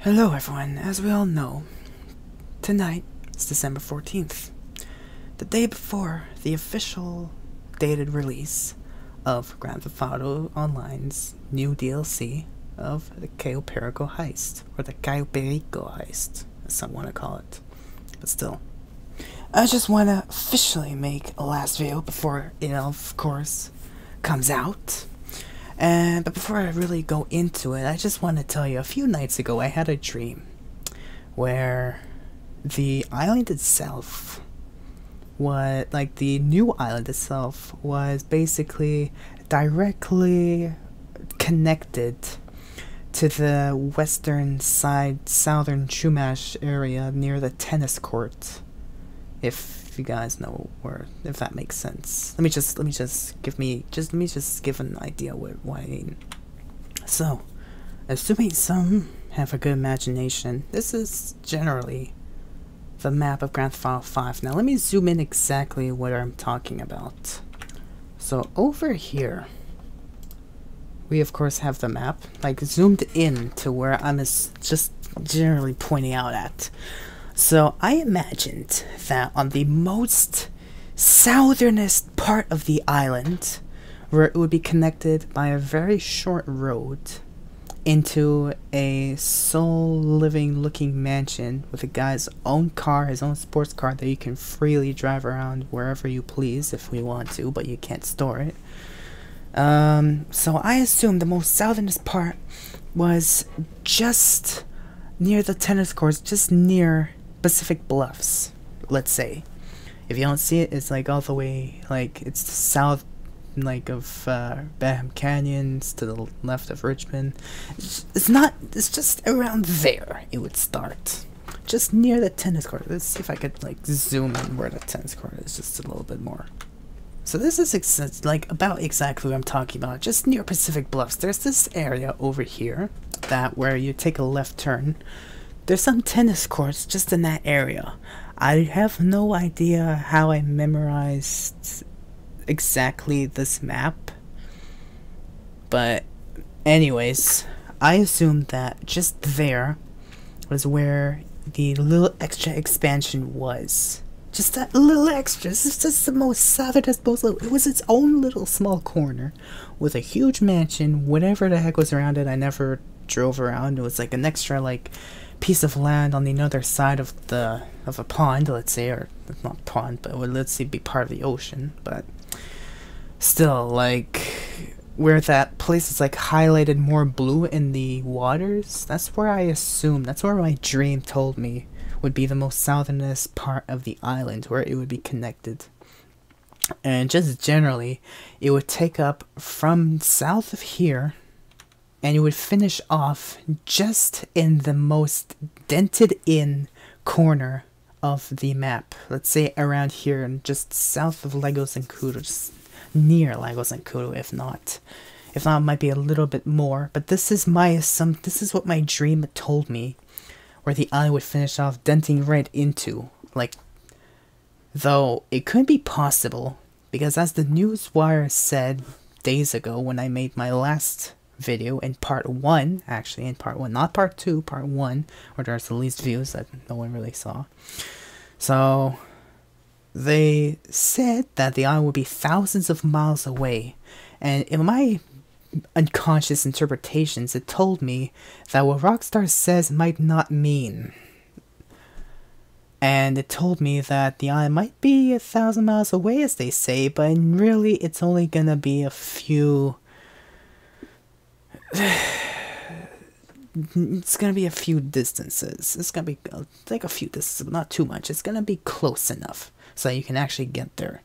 Hello everyone, as we all know, tonight is December 14th, the day before the official dated release of Grand Theft Auto Online's new DLC of the Cayo Perico Heist, or the Cayo Perico Heist, as some want to call it. But still, I just want to officially make a last video before it, of course, comes out. But before I really go into it, I just want to tell you, a few nights ago I had a dream where the island itself was, like the new island itself, was basically directly connected to the western side, southern Chumash area near the tennis court. If you guys know where, if that makes sense. Let me just give an idea what I mean. So, assuming some have a good imagination, this is generally the map of Grand Theft Auto 5. Now let me zoom in exactly what I'm talking about. So over here, we of course have the map, like zoomed in to where I'm just generally pointing out at. So I imagined that on the most southernest part of the island, where it would be connected by a very short road into a soul-living looking mansion with a guy's own car, his own sports car that you can freely drive around wherever you please if we want to, but you can't store it. So I assumed the most southernest part was just near the tennis courts, just near Pacific Bluffs, let's say. If you don't see it, it's like all the way, like it's the south, like of Baham Canyons to the left of Richmond. It's just around there it would start, just near the tennis court. Let's see if I could like zoom in where the tennis court is just a little bit more. So this is like about exactly what I'm talking about, just near Pacific Bluffs. There's this area over here that where you take a left turn. There's some tennis courts just in that area. I have no idea how I memorized exactly this map. But anyways, I assumed that just there was where the little extra expansion was. Just that little extra. This is just the most southernest, it was its own little small corner with a huge mansion, whatever the heck was around it. I never drove around. It was like an extra like piece of land on the other side of a pond, let's say, or not pond, but would, let's say, be part of the ocean. But still, like where that place is like highlighted more blue in the waters, that's where I assume, that's where my dream told me would be the most southernest part of the island, where it would be connected. And just generally, it would take up from south of here, and it would finish off just in the most dented in corner of the map. Let's say around here and just south of Lagos and Kudu, just near Lagos and Kudu, if not. If not, it might be a little bit more. But this is this is what my dream told me, where the eye would finish off denting right into. Like, though it could be possible, because as the newswire said days ago when I made my last video in part 1, actually in part 1, not part 2, part 1, where there's the least views that no one really saw. So they said that the island would be thousands of miles away, and in my unconscious interpretations it told me that what Rockstar says might not mean. And it told me that the island might be 1,000 miles away, as they say, but really it's only gonna be a few. It's gonna be a few distances. It's gonna be like a few distances, but not too much. It's gonna be close enough so you can actually get there.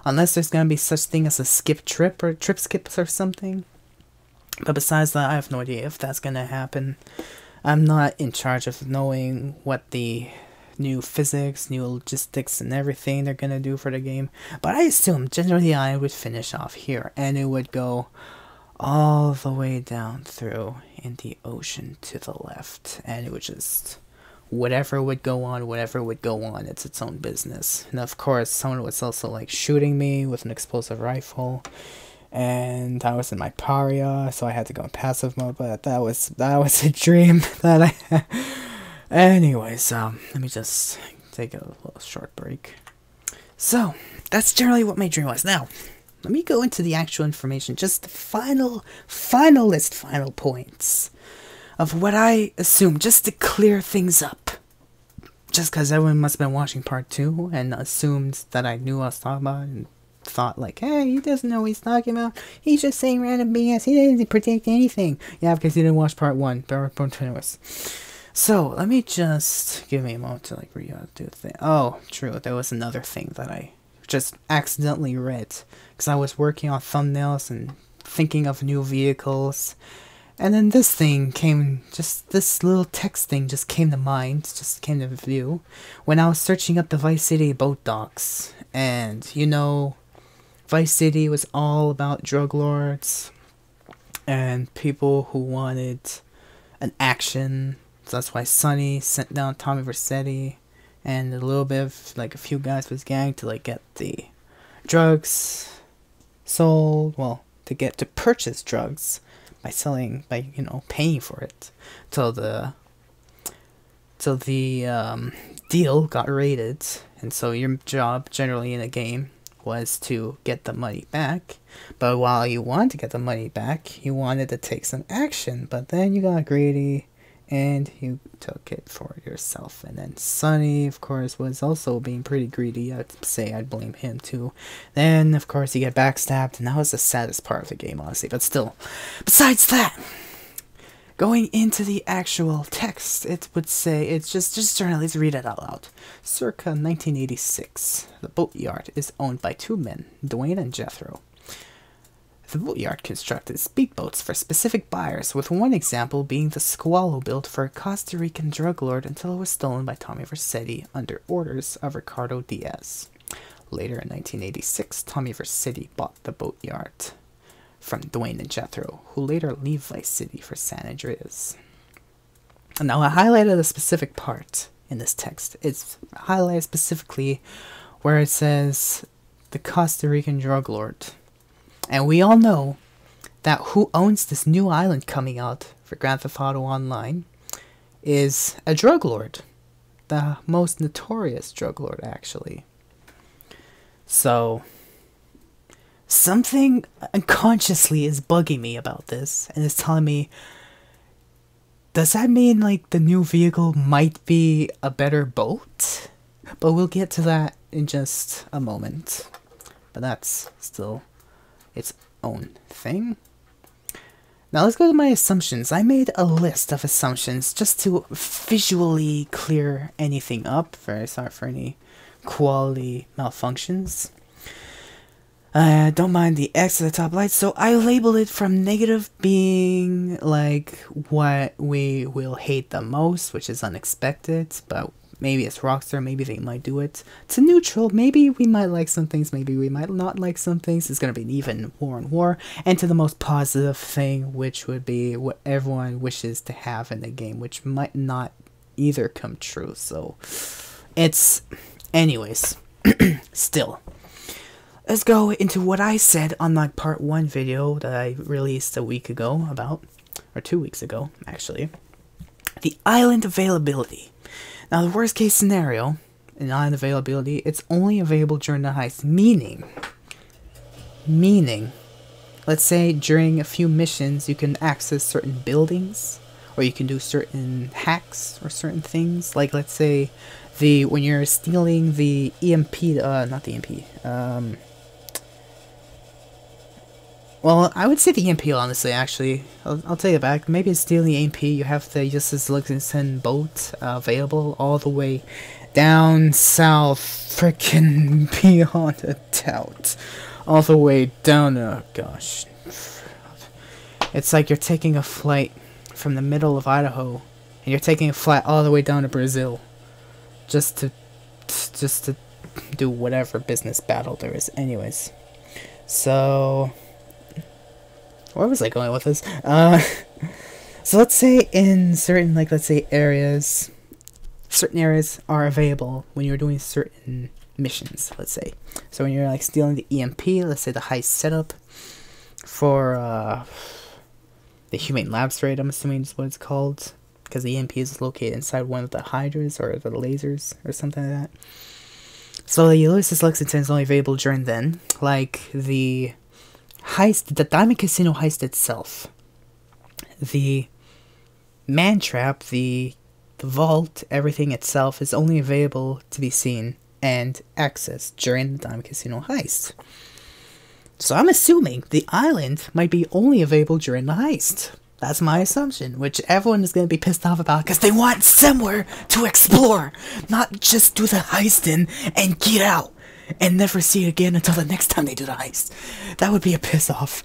Unless there's gonna be such thing as a skip trip or trip skips or something. But besides that, I have no idea if that's gonna happen. I'm not in charge of knowing what the new physics, new logistics, and everything they're gonna do for the game. But I assume generally I would finish off here, and it would go all the way down through in the ocean to the left, and it would just whatever would go on, it's its own business. And of course someone was also like shooting me with an explosive rifle, and I was in my paria, so I had to go in passive mode. But that was a dream that I had. Anyways, let me just take a little short break. So that's generally what my dream was. Now, let me go into the actual information, just the final points of what I assume, just to clear things up. Just because everyone must have been watching part 2 and assumed that I knew what I was talking about and thought like, hey, he doesn't know what he's talking about. He's just saying random BS. He didn't predict anything. Yeah, because he didn't watch part 1. So, let me just give me a moment to like do the thing. Oh, true. There was another thing that I just accidentally read because I was working on thumbnails and thinking of new vehicles. And then this thing came, just this little text thing just came to mind, just came to view, when I was searching up the Vice City boat docks. And, you know, Vice City was all about drug lords and people who wanted an action. So that's why Sonny sent down Tommy Vercetti and a little bit of, like, a few guys with his gang to, like, get the drugs sold, well, to purchase drugs. By you know, paying for it till the deal got raided. And so your job generally in a game was to get the money back, but while you wanted to get the money back, you wanted to take some action, but then you got greedy and you took it for yourself. And then Sonny, of course, was also being pretty greedy. I'd say I'd blame him too. Then, of course, you get backstabbed, and that was the saddest part of the game, honestly. But still, besides that, going into the actual text, it would say, it's just let's read it out loud. Circa 1986, the boatyard is owned by two men, Dwayne and Jethro. The boatyard constructed speedboats for specific buyers, with one example being the Squalo built for a Costa Rican drug lord until it was stolen by Tommy Vercetti under orders of Ricardo Diaz. Later in 1986, Tommy Vercetti bought the boatyard from Dwayne and Jethro, who later leave Vice City for San Andreas. Now, I highlighted a specific part in this text. It's highlighted specifically where it says the Costa Rican drug lord. And we all know that who owns this new island coming out for Grand Theft Auto Online is a drug lord. The most notorious drug lord, actually. So, something unconsciously is bugging me about this, and it's telling me, does that mean, like, the new vehicle might be a better boat? But we'll get to that in just a moment. But that's still its own thing. Now let's go to my assumptions. I made a list of assumptions just to visually clear anything up. Very sorry for any quality malfunctions. Don't mind the X at the top right. So I labeled it from negative being like what we will hate the most, which is unexpected, but maybe it's Rockstar, maybe they might do it. To neutral, maybe we might like some things, maybe we might not like some things. It's going to be an even war and war. And to the most positive thing, which would be what everyone wishes to have in the game, which might not either come true. So, it's... anyways, still. Let's go into what I said on my part 1 video that I released a week ago or 2 weeks ago, actually. The island availability. Now, the worst case scenario, in island availability, it's only available during the heist. Meaning, let's say during a few missions, you can access certain buildings, or you can do certain hacks, or certain things. Like, let's say, when you're stealing the EMP, not the EMP, well, I would say the EMP, honestly, actually. I'll take it back. Maybe it's stealing the EMP. You have the Justice Lexington boat available all the way down south, frickin' beyond a doubt. All the way down, oh gosh. It's like you're taking a flight from the middle of Idaho, and you're taking a flight all the way down to Brazil. Just to do whatever business battle there is. Anyways. So... where was I going with this? So let's say in certain, like, let's say areas, certain areas are available when you're doing certain missions, let's say. So when you're, like, stealing the EMP, let's say the heist setup, for the Humane Labs raid, I'm assuming is what it's called, because the EMP is located inside one of the hydras or the lasers or something like that. So the Ulysses Lexington is only available during then, like the heist, the Diamond Casino heist itself. The man trap, the vault, everything itself is only available to be seen and accessed during the Diamond Casino heist. So I'm assuming the island might be only available during the heist. That's my assumption, which everyone is going to be pissed off about because they want somewhere to explore, not just do the heist in and get out and never see it again until the next time they do the heist. That would be a piss off.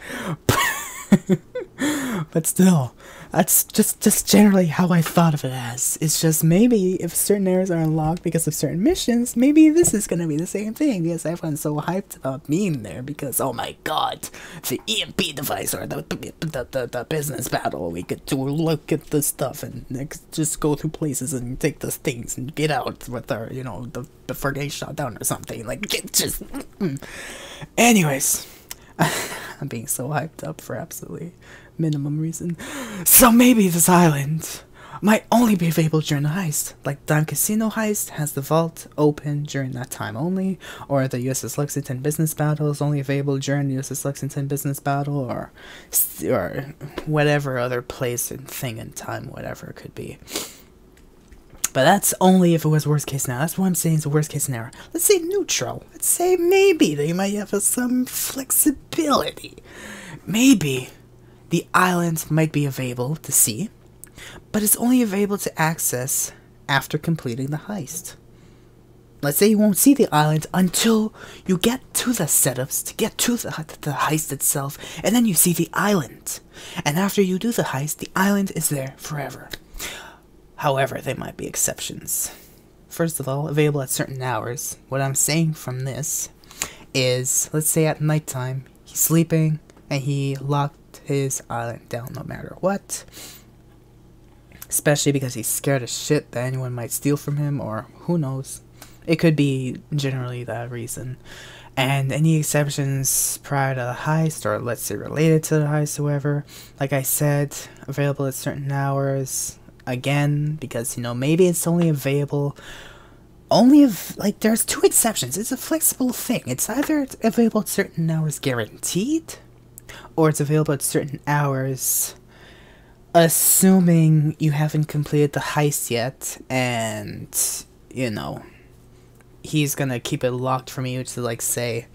But still, that's just generally how I thought of it as. It's just maybe if certain areas are unlocked because of certain missions, maybe this is gonna be the same thing because everyone's so hyped about being there because, oh my god, the EMP device or the business battle, we get to look at the stuff and just go through places and take the things and get out with our, you know, the frigate shot down or something. Like, just... Anyways, I'm being so hyped up for absolutely minimum reason. So maybe this island might only be available during the heist. Like Diamond Casino heist has the vault open during that time only, or the USS Lexington business battle is only available during the USS Lexington business battle, or whatever other place and thing and time, whatever it could be. But that's only if it was worst case scenario. That's what I'm saying is the worst case scenario. Let's say neutral. Let's say maybe they might have some flexibility. Maybe the island might be available to see, but it's only available to access after completing the heist. Let's say you won't see the island until you get to the setups, to get to the heist itself, and then you see the island. And after you do the heist, the island is there forever. However, there might be exceptions. First of all, available at certain hours. What I'm saying from this is, let's say at nighttime, he's sleeping, and he locked his island down no matter what. Especially because he's scared as shit that anyone might steal from him, or who knows. It could be generally that reason. And any exceptions prior to the heist, or let's say related to the heist, however, like I said, available at certain hours. Again, because, you know, maybe it's only available only if, like, there's two exceptions. It's a flexible thing. It's either available at certain hours guaranteed, or it's available at certain hours assuming you haven't completed the heist yet, and, you know, he's gonna keep it locked from you to, like, say,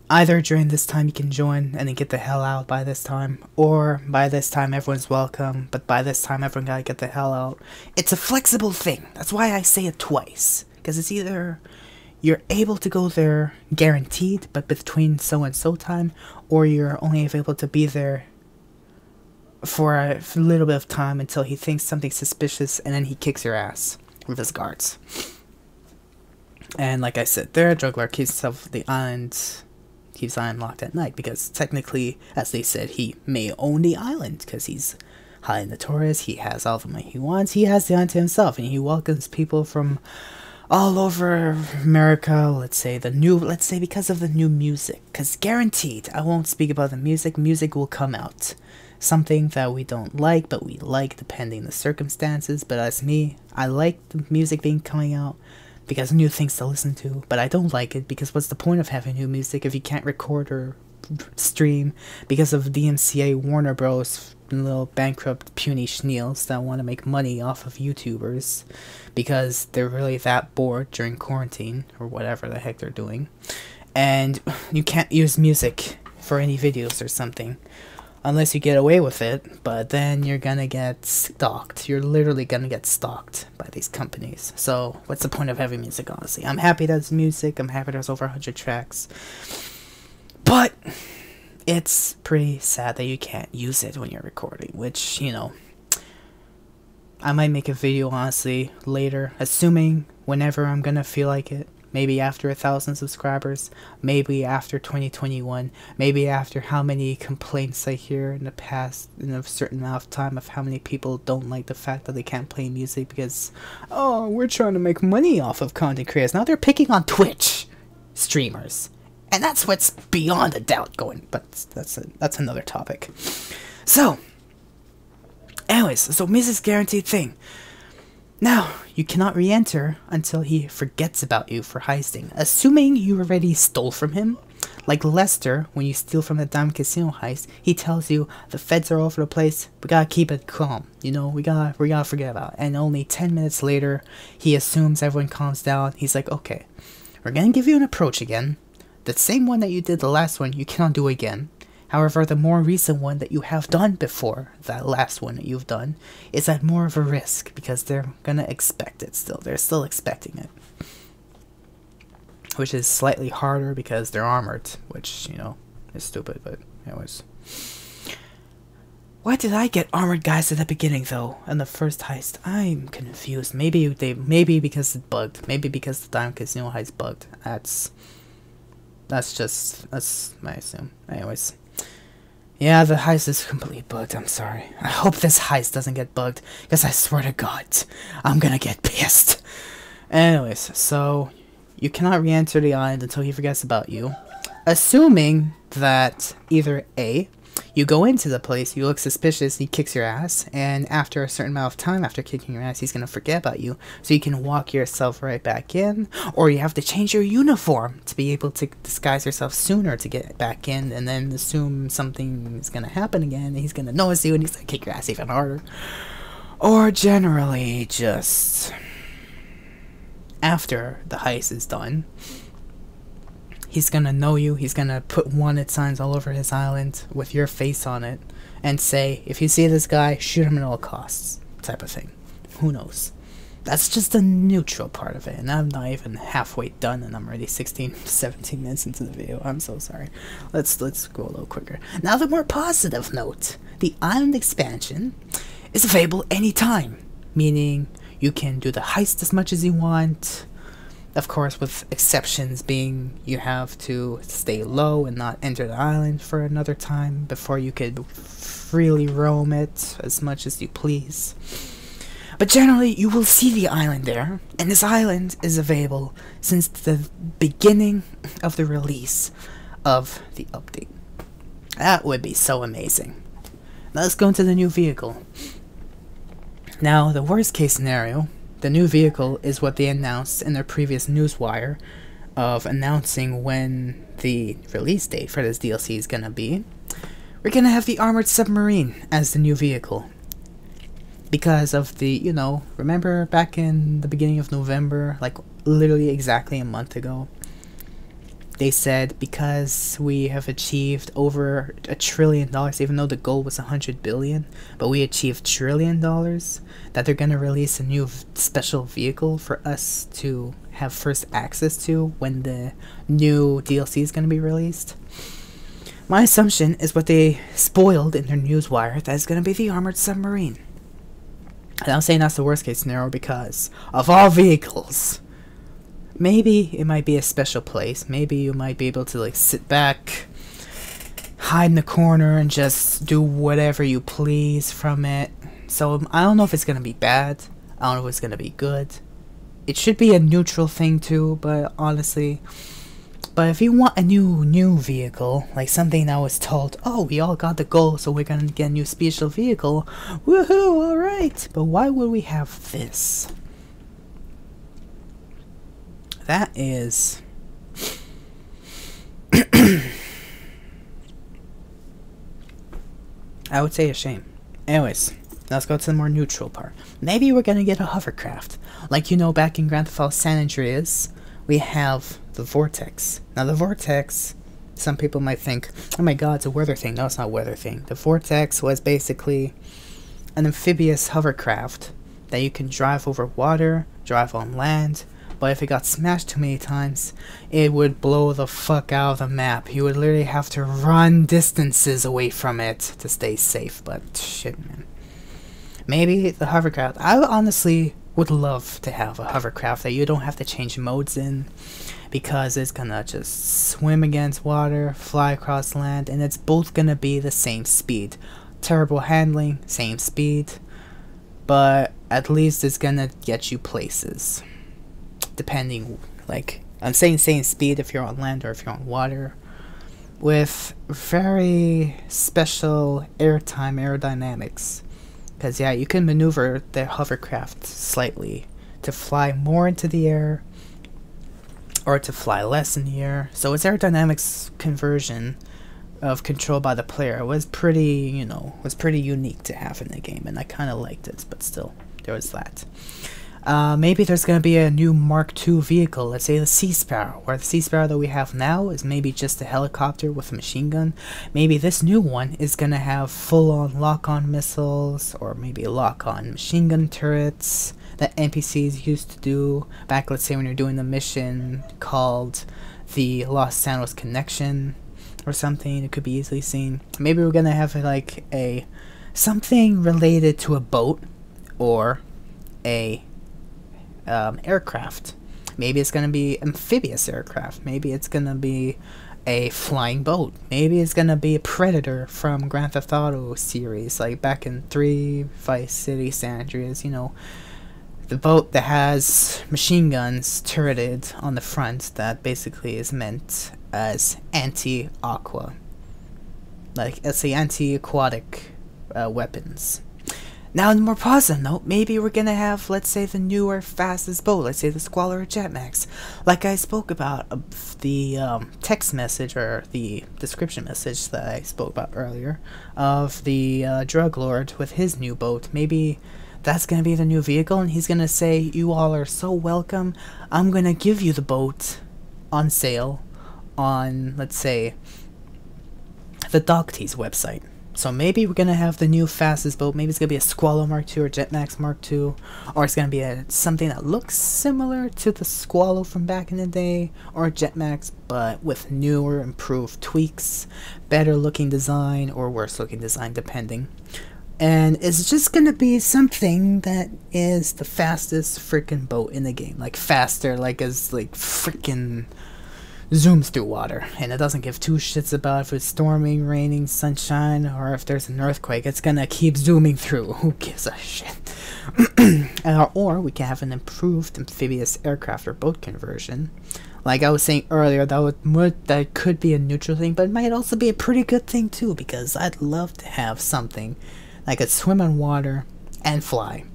either during this time you can join and then get the hell out by this time, or by this time everyone's welcome, but by this time everyone gotta get the hell out. It's a flexible thing. That's why I say it twice. Because it's either you're able to go there guaranteed, but between so and so time, or you're only able to be there for a little bit of time until he thinks something suspicious, and then he kicks your ass with his guards. And like I said there, Juggler keeps the island locked at night, because technically, as they said, he may own the island, because he's highly notorious, he has all the money he wants, he has the island to himself, and he welcomes people from all over America, let's say because of the new music, because guaranteed, I won't speak about the music will come out. Something that we don't like, but we like depending the circumstances, but as me, I like the music coming out, because new things to listen to, but I don't like it because what's the point of having new music if you can't record or stream because of DMCA, Warner Bros, little bankrupt puny schneels that want to make money off of YouTubers because they're really that bored during quarantine or whatever the heck they're doing, and you can't use music for any videos or something. Unless you get away with it, but then you're gonna get stalked. You're literally gonna get stalked by these companies. So, what's the point of having music, honestly? I'm happy there's music, I'm happy there's over 100 tracks. But, it's pretty sad that you can't use it when you're recording, which, you know, I might make a video, honestly, later, assuming whenever I'm gonna feel like it. Maybe after 1,000 subscribers, maybe after 2021, maybe after how many complaints I hear in the past, in a certain amount of time, of how many people don't like the fact that they can't play music because, oh, we're trying to make money off of content creators. Now they're picking on Twitch streamers And that's what's beyond a doubt going, but that's another topic. So, anyways, so Mrs. Guaranteed thing. Now, you cannot re-enter until he forgets about you for heisting, assuming you already stole from him. Like Lester, when you steal from the Diamond Casino heist, he tells you the feds are all over the place. We gotta keep it calm, you know. We gotta forget about it. And only 10 minutes later, he assumes everyone calms down. He's like, okay, we're gonna give you an approach again. The same one that you did the last one, you cannot do again. However, the more recent one that you have done before that last one that you've done is at more of a risk because they're gonna expect it still. They're still expecting it. Which is slightly harder because they're armored, which, you know, is stupid, but anyways. Why did I get armored guys at the beginning though, in the first heist? I'm confused. Maybe because it bugged. Maybe because the Diamond Casino heist bugged. That's my assume. Anyways. Yeah, the heist is completely bugged, I'm sorry. I hope this heist doesn't get bugged, because I swear to God, I'm gonna get pissed. Anyways, so you cannot re-enter the island until he forgets about you, assuming that either A, you go into the place, you look suspicious, he kicks your ass, and after a certain amount of time after kicking your ass, he's gonna forget about you, so you can walk yourself right back in, or you have to change your uniform to be able to disguise yourself sooner to get back in, and then assume something is gonna happen again, and he's gonna notice you, and he's gonna kick your ass even harder. Or generally, just after the heist is done, he's gonna know you, he's gonna put wanted signs all over his island with your face on it, and say, if you see this guy, shoot him at all costs, type of thing. Who knows? That's just the neutral part of it, and I'm not even halfway done, and I'm already 17 minutes into the video. I'm so sorry. Let's go a little quicker. Now the more positive note. The island expansion is available anytime, meaning you can do the heist as much as you want. Of course, with exceptions being you have to stay low and not enter the island for another time before you could freely roam it as much as you please. But generally, you will see the island there, and this island is available since the beginning of the release of the update. That would be so amazing. Now let's go into the new vehicle. Now, the worst case scenario, the new vehicle is what they announced in their previous newswire of announcing when the release date for this DLC is gonna be. We're gonna have the armored submarine as the new vehicle. Because of the, you know, remember back in the beginning of November, like literally exactly a month ago, they said because we have achieved over $1 trillion, even though the goal was 100 billion, but we achieved $1 trillion, that they're going to release a new special vehicle for us to have first access to when the new DLC is going to be released. My assumption is what they spoiled in their newswire, that it's going to be the armored submarine. And I'm saying that's the worst case scenario because of all vehicles, maybe it might be a special place. Maybe you might be able to like sit back, hide in the corner, and just do whatever you please from it. So I don't know if it's gonna be bad. I don't know if it's gonna be good. It should be a neutral thing too, but honestly, but if you want a new vehicle, like something that was told, oh, we all got the goal, so we're gonna get a new special vehicle, woohoo, alright. But why would we have this? That is I would say a shame. Anyways, let's go to the more neutral part. Maybe we're gonna get a hovercraft. Like, you know, back in Grand Theft Auto San Andreas, we have the Vortex. Now the Vortex, some people might think, oh my god, it's a weather thing. No, it's not a weather thing. The Vortex was basically an amphibious hovercraft that you can drive over water, drive on land, but if it got smashed too many times, it would blow the fuck out of the map. You would literally have to run distances away from it to stay safe, but shit, man. Maybe the hovercraft. I honestly would love to have a hovercraft that you don't have to change modes in, because it's gonna just swim against water, fly across land, and it's both gonna be the same speed. Terrible handling, same speed, but at least it's gonna get you places. Depending, like, I'm saying same speed if you're on land or if you're on water, with very special airtime aerodynamics. Because yeah, you can maneuver the hovercraft slightly to fly more into the air or to fly less in the air. So its aerodynamics conversion of control by the player was pretty, was pretty unique to have in the game, and I kind of liked it, but still, there was that. Maybe there's going to be a new Mark II vehicle, let's say the Sea Sparrow, where the Sea Sparrow that we have now is maybe just a helicopter with a machine gun. Maybe this new one is going to have full-on lock-on missiles, or maybe lock-on machine gun turrets that NPCs used to do back, let's say, when you're doing the mission called the Los Santos Connection, or something. It could be easily seen. Maybe we're going to have like something related to a boat, or a aircraft. Maybe it's going to be amphibious aircraft. Maybe it's going to be a flying boat. Maybe it's going to be a Predator from Grand Theft Auto series, like back in 3, Vice City, San Andreas, the boat that has machine guns turreted on the front that basically is meant as anti-aqua. Like, let's say anti-aquatic weapons. Now, on a more positive note, maybe we're gonna have, let's say, the newer, fastest boat. Let's say the Squalor or Jetmax. Like I spoke about the text message, or the description message that I spoke about earlier, of the drug lord with his new boat. Maybe that's gonna be the new vehicle, and he's gonna say, "You all are so welcome. I'm gonna give you the boat on sale on, let's say, the Dogtease website." So maybe we're going to have the new fastest boat. Maybe it's going to be a Squallow Mark II or Jetmax Mark II. Or it's going to be something that looks similar to the Squallow from back in the day, or a Jetmax, but with newer, improved tweaks, better looking design, or worse looking design, depending. And it's just going to be something that is the fastest freaking boat in the game. Like, faster, like as like freaking zooms through water, and it doesn't give two shits about if it's storming, raining, sunshine, or if there's an earthquake. It's gonna keep zooming through. Who gives a shit? Or we can have an improved amphibious aircraft or boat conversion. Like I was saying earlier, that could be a neutral thing, but it might also be a pretty good thing too, because I'd love to have something that could swim on water and fly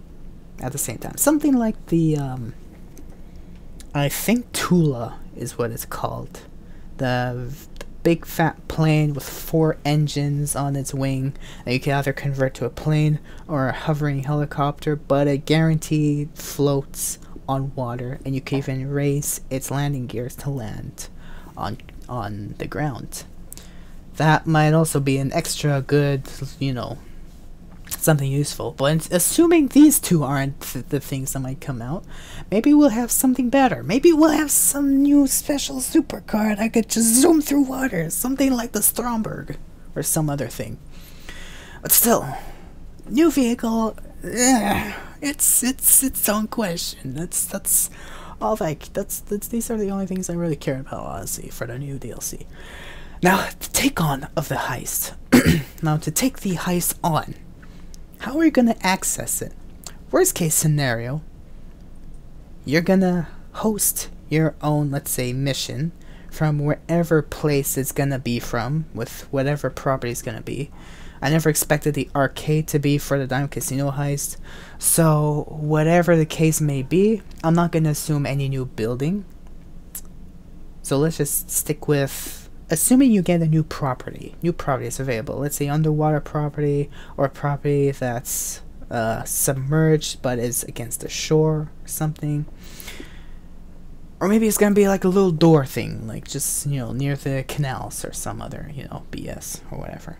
at the same time. Something like the I think Tula is what it's called. The big fat plane with 4 engines on its wing that you can either convert to a plane or a hovering helicopter, but it guaranteed floats on water, and you can even raise its landing gears to land on the ground. That might also be an extra good, something useful. But assuming these two aren't the things that might come out, maybe we'll have something better. Maybe we'll have some new special supercar that could just zoom through water, something like the Stromberg or some other thing. But still, new vehicle, it's its own question. That's all. These are the only things I really care about, honestly, for the new DLC. Now, the take on of the heist. Now, to take the heist on, how are you going to access it? Worst case scenario, you're going to host your own, let's say, mission from wherever place it's going to be from, with whatever property it's going to be. I never expected the arcade to be for the Diamond Casino heist, so whatever the case may be, I'm not going to assume any new building. So let's just stick with, assuming you get a new property is available. Let's say underwater property, or a property that's submerged but is against the shore or something. Or maybe it's gonna be like a little door thing, like just, near the canals or some other, BS or whatever.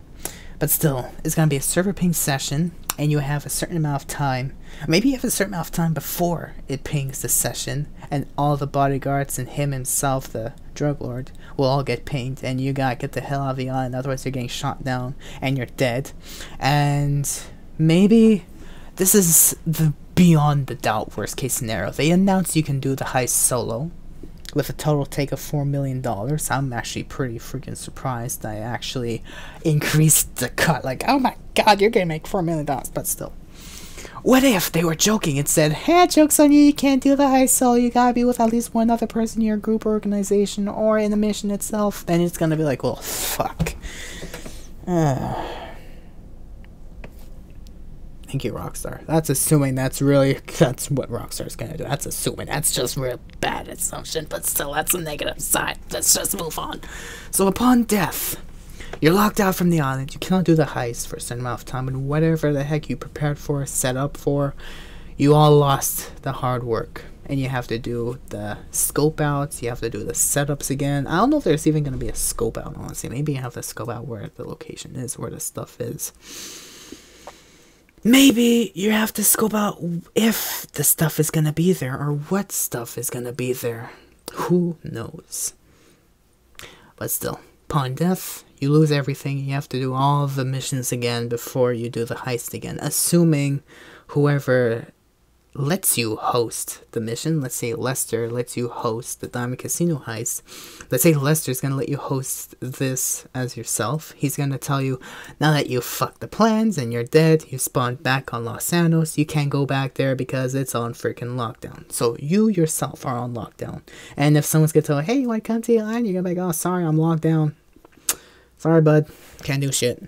But still, it's gonna be a server ping session, and you have a certain amount of time. Maybe you have a certain amount of time before it pings the session, and all the bodyguards and him himself, the drug lord, will all get pinged, and you gotta get the hell out of the island, otherwise you're getting shot down and you're dead. And maybe this is the beyond the doubt worst case scenario. They announced you can do the heist solo with a total take of $4 million. I'm actually pretty freaking surprised I actually increased the cut. Like, oh my god, you're gonna make $4 million, but still. What if they were joking and said, hey, joke's on you, you can't do the heist, so you gotta be with at least one other person in your group or organization or in the mission itself? Then it's gonna be like, well, fuck. Thank you, Rockstar. That's assuming that's what Rockstar's gonna do. That's assuming. That's just real bad assumption, but still, that's a negative side. Let's just move on. So upon death, you're locked out from the island. You cannot do the heist for a certain amount of time, and whatever the heck you prepared for, set up for, you all lost the hard work. And you have to do the scope outs, you have to do the setups again. I don't know if there's even going to be a scope out, honestly. Maybe you have to scope out where the location is, where the stuff is. Maybe you have to scope out if the stuff is going to be there, or what stuff is going to be there. Who knows? But still, upon death, you lose everything. You have to do all the missions again before you do the heist again. Assuming whoever lets you host the mission, let's say Lester lets you host the Diamond Casino heist. Let's say Lester's gonna let you host this as yourself. He's gonna tell you, now that you fucked the plans and you're dead, you spawned back on Los Santos, you can't go back there because it's on freaking lockdown. So you yourself are on lockdown. And if someone's gonna tell you, hey, you wanna come to the island? You're gonna be like, oh, sorry, I'm locked down. Sorry, bud. Can't do shit.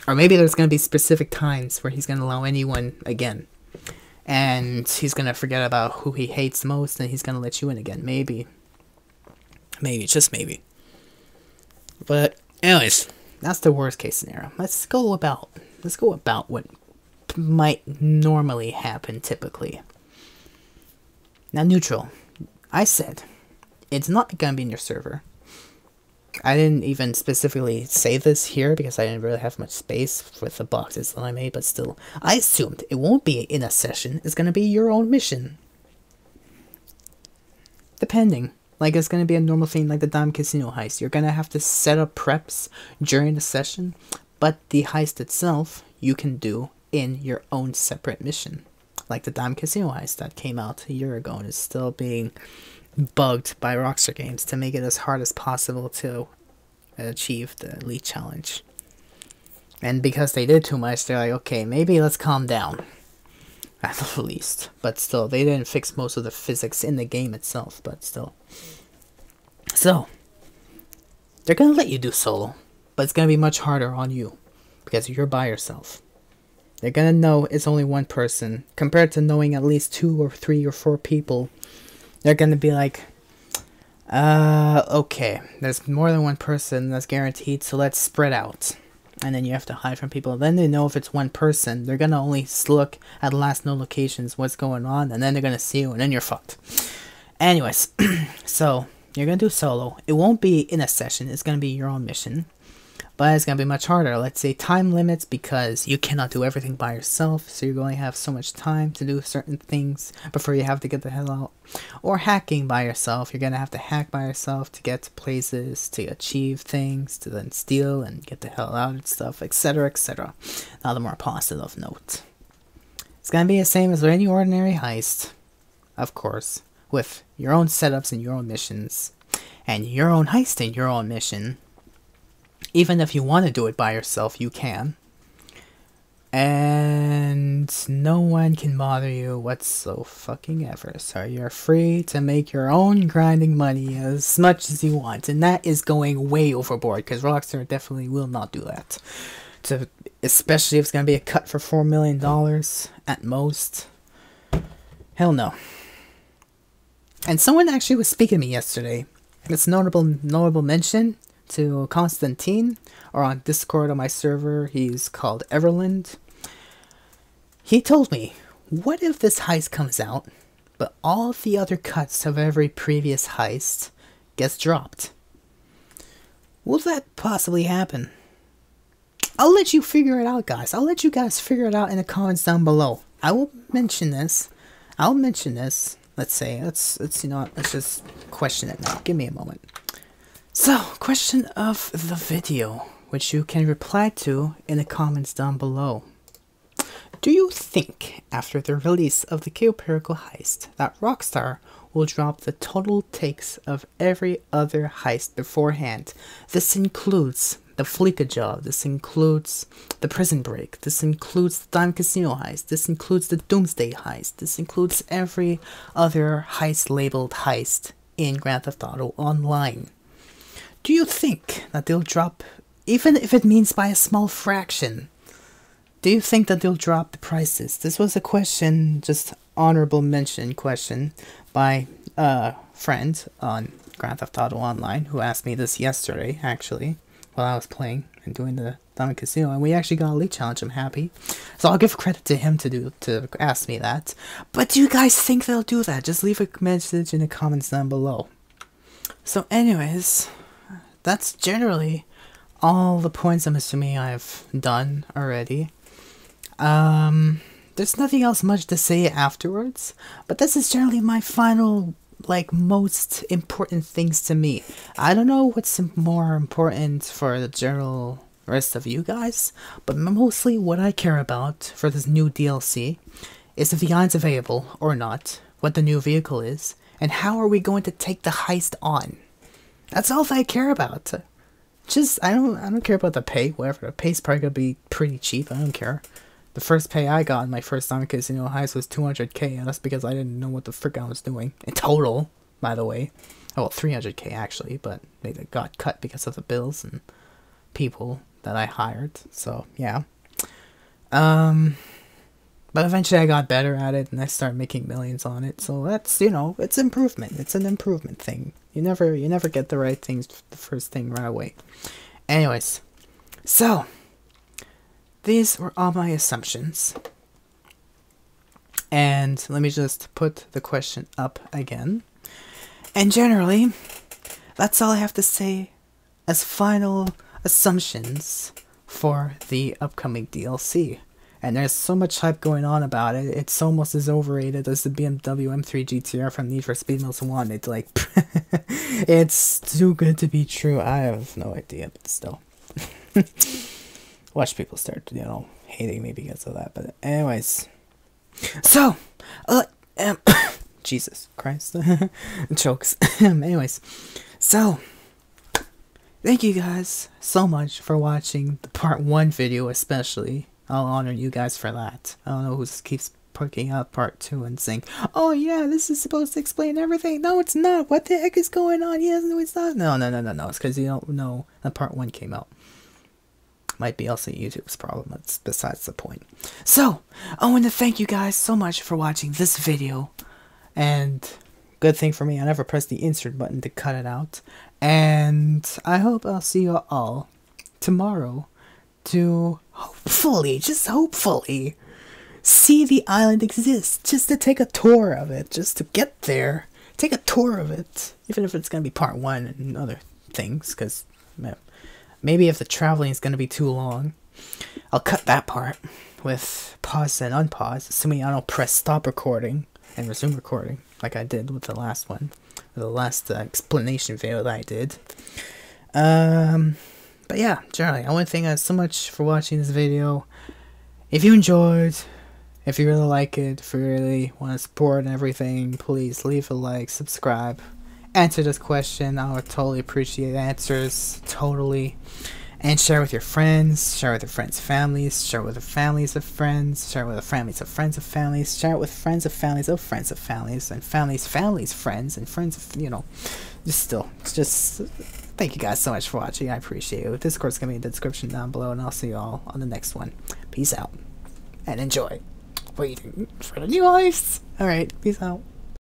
Or maybe there's gonna be specific times where he's gonna allow anyone again. And he's going to forget about who he hates most, and he's going to let you in again. Maybe. Maybe. Just maybe. But, anyways, that's the worst case scenario. Let's go about what might normally happen, typically. Now, neutral. I said, it's not going to be in your server. I didn't even specifically say this here because I didn't really have much space with the boxes that I made, but still, I assumed it won't be in a session. It's going to be your own mission. Depending. Like, it's going to be a normal thing like the Diamond Casino heist. You're going to have to set up preps during the session, but the heist itself, you can do in your own separate mission. Like the Diamond Casino heist that came out a year ago and is still being bugged by Rockstar Games to make it as hard as possible to achieve the Elite Challenge. And because they did too much, they're like, okay, maybe let's calm down. At the least. But still, they didn't fix most of the physics in the game itself, but still. So, they're going to let you do solo, but it's going to be much harder on you because you're by yourself. They're going to know it's only one person compared to knowing at least 2 or 3 or 4 people. They're going to be like, okay, there's more than one person that's guaranteed, so let's spread out. And then you have to hide from people. Then they know if it's one person, they're going to only look at last known locations, what's going on, and then they're going to see you, and then you're fucked. Anyways, so you're going to do solo. It won't be in a session. It's going to be your own mission. But it's going to be much harder. Let's say time limits because you cannot do everything by yourself. So you're going to have so much time to do certain things before you have to get the hell out. Or hacking by yourself. You're going to have to hack by yourself to get to places, to achieve things, to then steal and get the hell out and stuff, etc, etc. Now the more positive note. It's going to be the same as any ordinary heist. Of course. With your own setups and your own missions. And your own heist and your own mission. Even if you want to do it by yourself, you can. And no one can bother you whatsoever. So you're free to make your own grinding money as much as you want. And that is going way overboard, because Rockstar definitely will not do that. Especially if it's going to be a cut for $4 million at most. Hell no. And someone actually was speaking to me yesterday. It's notable mention to Constantine, or on Discord on my server, he's called Everland. He told me, what if this heist comes out, but all the other cuts of every previous heist gets dropped? Will that possibly happen? I'll let you figure it out, guys. I'll let you guys figure it out in the comments down below. I will mention this. I'll mention this. Let's say, let's just question it now. Give me a moment. So, question of the video, which you can reply to in the comments down below. Do you think, after the release of the Cayo Perico Heist, that Rockstar will drop the total takes of every other heist beforehand? This includes the Fleeka job. This includes the Prison Break. This includes the Diamond Casino heist. This includes the Doomsday heist. This includes every other heist labeled heist in Grand Theft Auto Online. Do you think that they'll drop, even if it means by a small fraction, do you think that they'll drop the prices? This was a question, just honorable mention question, by a friend on Grand Theft Auto Online who asked me this yesterday, actually, while I was playing and doing the Diamond Casino, and we actually got a Elite Challenge. I'm happy. So I'll give credit to him to ask me that. But do you guys think they'll do that? Just leave a message in the comments down below. So anyways, that's generally all the points I'm assuming I've done already. There's nothing else much to say afterwards, but this is generally my final, like, most important things to me. I don't know what's more important for the general rest of you guys, but mostly what I care about for this new DLC is if the island's available or not, what the new vehicle is, and how are we going to take the heist on. That's all that I care about. Just, I don't care about the pay, whatever. The pay's probably gonna be pretty cheap, I don't care. The first pay I got in my first Diamond Casino heist was 200k, and that's because I didn't know what the frick I was doing. In total, by the way. Oh, well, 300k actually, but they got cut because of the bills and people that I hired, so yeah. But eventually I got better at it, and I started making millions on it, so that's, you know, it's improvement. It's an improvement thing. You never get the right things the first thing right away. Anyways, so these were all my assumptions. And let me just put the question up again. And generally, that's all I have to say as final assumptions for the upcoming DLC. And there's so much hype going on about it, it's almost as overrated as the BMW M3 GTR from Need for Speed Most Wanted. Like, it's too good to be true. I have no idea, but still. Watch people start, you know, hating me because of that. But anyways, so, Jesus Christ, jokes. Anyways, so, thank you guys so much for watching the part 1 video especially. I'll honor you guys for that. I don't know who keeps putting out part 2 and saying, oh yeah, this is supposed to explain everything. No, it's not. What the heck is going on? Yes, no, it's not. No. It's because you don't know that part 1 came out. Might be also YouTube's problem. That's besides the point. So, I want to thank you guys so much for watching this video. And good thing for me, I never pressed the insert button to cut it out. And I hope I'll see you all tomorrow to hopefully, just hopefully, see the island exist. Just to take a tour of it. Just to get there. Take a tour of it. Even if it's going to be part 1 and other things. Because maybe if the traveling is going to be too long, I'll cut that part with pause and unpause. Assuming I don't press stop recording and resume recording. Like I did with the last one. The last explanation video that I did. But yeah, generally, I want to thank you guys so much for watching this video. If you enjoyed, if you really like it, if you really want to support and everything, please leave a like, subscribe, answer this question. I would totally appreciate answers, totally. And share with your friends, share with your friends' families, share with the families of friends, share with the families of friends of families, share it with friends of families of friends of families, and families' friends, and friends of, you know, just thank you guys so much for watching. I appreciate it. Discord's going to be in the description down below, and I'll see you all on the next one. Peace out, and enjoy. Waiting for the new heists. Alright, peace out.